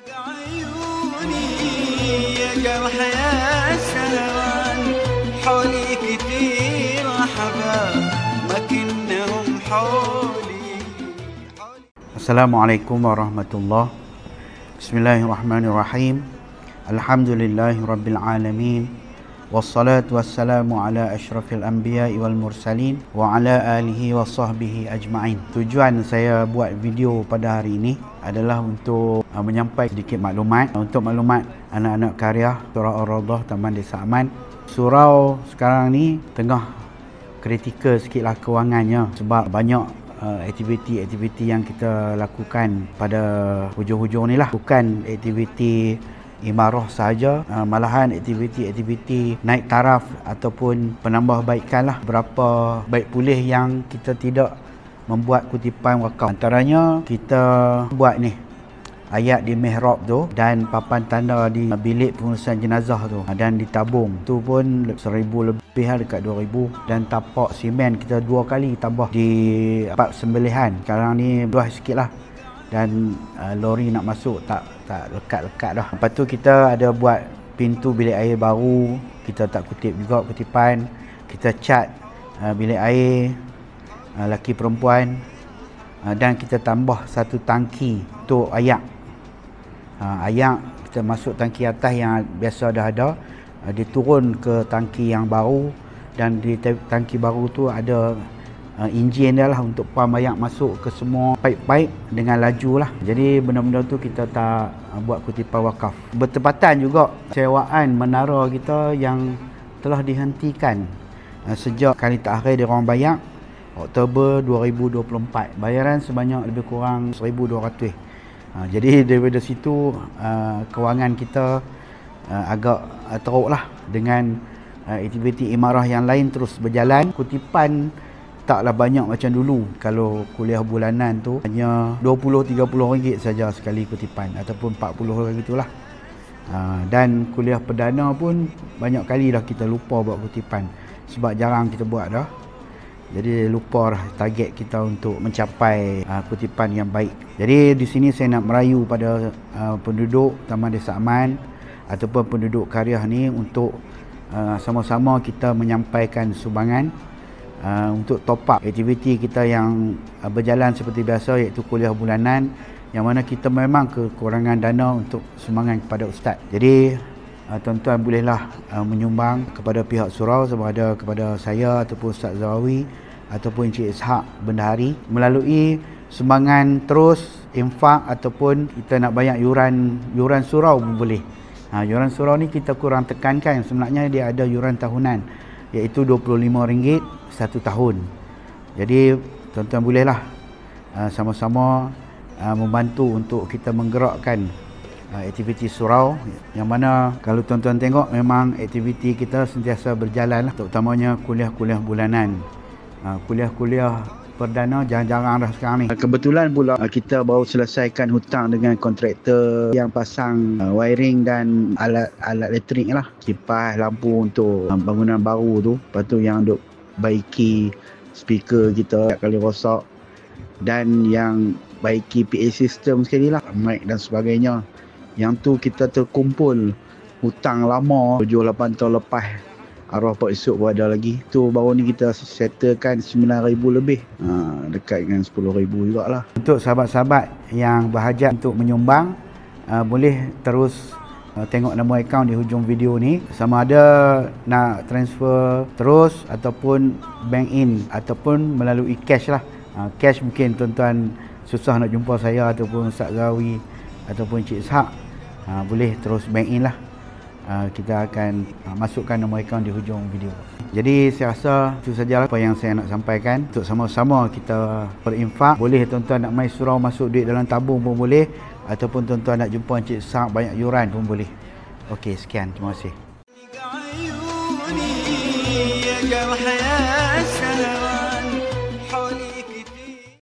عيوني يا جرح يا سهران حولي كثير أحباب لكنهم حولي. Assalamualaikum warahmatullahi. Bismillahirrahmanirrahim. Alhamdulillahirabbil alamin. Wassalatu wassalamu ala asyrafil anbiya'i wal mursalin wa ala alihi wa sahbihi ajma'in. Tujuan saya buat video pada hari ini adalah untuk menyampaikan sedikit maklumat. Untuk maklumat anak-anak karya Surau Ar-Raudhah Taman Desa Aman. Surau sekarang ni tengah kritikal sikitlah kewangannya sebab banyak aktiviti-aktiviti yang kita lakukan pada hujung-hujung ni lah. Bukan aktiviti imarah sahaja, malahan aktiviti-aktiviti naik taraf ataupun penambahbaikan lah. Berapa baik pulih yang kita tidak membuat kutipan wakaf. Antaranya kita buat ni ayat di mihrab tu dan papan tanda di bilik pengurusan jenazah tu dan ditabung tu pun 1000 lebih lah, dekat 2000. Dan tapak simen kita 2 kali tambah di tempat sembelihan. Sekarang ni luas sikit lah dan lori nak masuk tak lekat-lekat dah. Lepas tu kita ada buat pintu bilik air baru, kita tak kutip juga kutipan. Kita cat bilik air laki perempuan dan kita tambah satu tangki untuk ayak. Ayak kita masuk tangki atas yang biasa dah ada, diturun ke tangki yang baru, dan di tangki baru tu ada enjin dia lah untuk pam ayak masuk ke semua paip-paip dengan laju lah. Jadi benda-benda tu kita tak buat kutipan wakaf. Bertepatan juga sewaan menara kita yang telah dihentikan sejak kali terakhir di Ruang Bayak Oktober 2024. Bayaran sebanyak lebih kurang 1,200. Jadi daripada situ kewangan kita agak teruk lah. Dengan aktiviti imarah yang lain terus berjalan. Kutipan taklah banyak macam dulu. Kalau kuliah bulanan tu hanya 20-30 ringgit saja sekali kutipan, ataupun 40 gitulah. Dan kuliah perdana pun banyak kali dah kita lupa buat kutipan sebab jarang kita buat dah. Jadi lupa dah target kita untuk mencapai kutipan yang baik. Jadi di sini saya nak merayu pada penduduk Taman Desa Aman ataupun penduduk karya ni untuk sama-sama kita menyampaikan sumbangan untuk top up aktiviti kita yang berjalan seperti biasa, iaitu kuliah bulanan, yang mana kita memang kekurangan dana untuk sumbangan kepada ustaz. Jadi tuan-tuan bolehlah menyumbang kepada pihak surau, sama ada kepada saya ataupun Ustaz Zawawi ataupun Encik Ishak Bendahari, melalui sumbangan terus, infak, ataupun kita nak bayar yuran surau pun boleh. Yuran surau ni kita kurang tekankan, sebenarnya dia ada yuran tahunan iaitu RM25 satu tahun. Jadi tuan-tuan bolehlah sama-sama membantu untuk kita menggerakkan aktiviti surau, yang mana kalau tuan-tuan tengok memang aktiviti kita sentiasa berjalan lah, terutamanya kuliah-kuliah bulanan. Kuliah-kuliah perdana jarang-jarang dah sekarang ni. Kebetulan pula kita baru selesaikan hutang dengan kontraktor yang pasang wiring dan alat elektrik lah, kipas, lampu untuk bangunan baru tu. Lepas tu yang duk baiki speaker kita kali rosak, dan yang baiki PA system sekali lah, mic dan sebagainya. Yang tu kita terkumpul hutang lama 7-8 tahun lepas. Arwah Pak Isuk pun ada lagi. Tu baru ni kita settlekan 9,000 lebih. Dekat dengan 10,000 jugalah. Untuk sahabat-sahabat yang berhajat untuk menyumbang, boleh terus tengok nama akaun di hujung video ni. Sama ada nak transfer terus ataupun bank in ataupun melalui cash lah. Cash mungkin tuan-tuan susah nak jumpa saya ataupun Ustaz Zawi ataupun Encik Ishak, boleh terus bank in lah. Kita akan masukkan nombor akaun di hujung video. Jadi saya rasa itu sajalah apa yang saya nak sampaikan. Untuk sama-sama kita berinfak. Boleh tuan-tuan nak mai surau masuk duit dalam tabung pun boleh, ataupun tuan-tuan nak jumpa Encik Ishak banyak yuran pun boleh. Okey, sekian, terima kasih.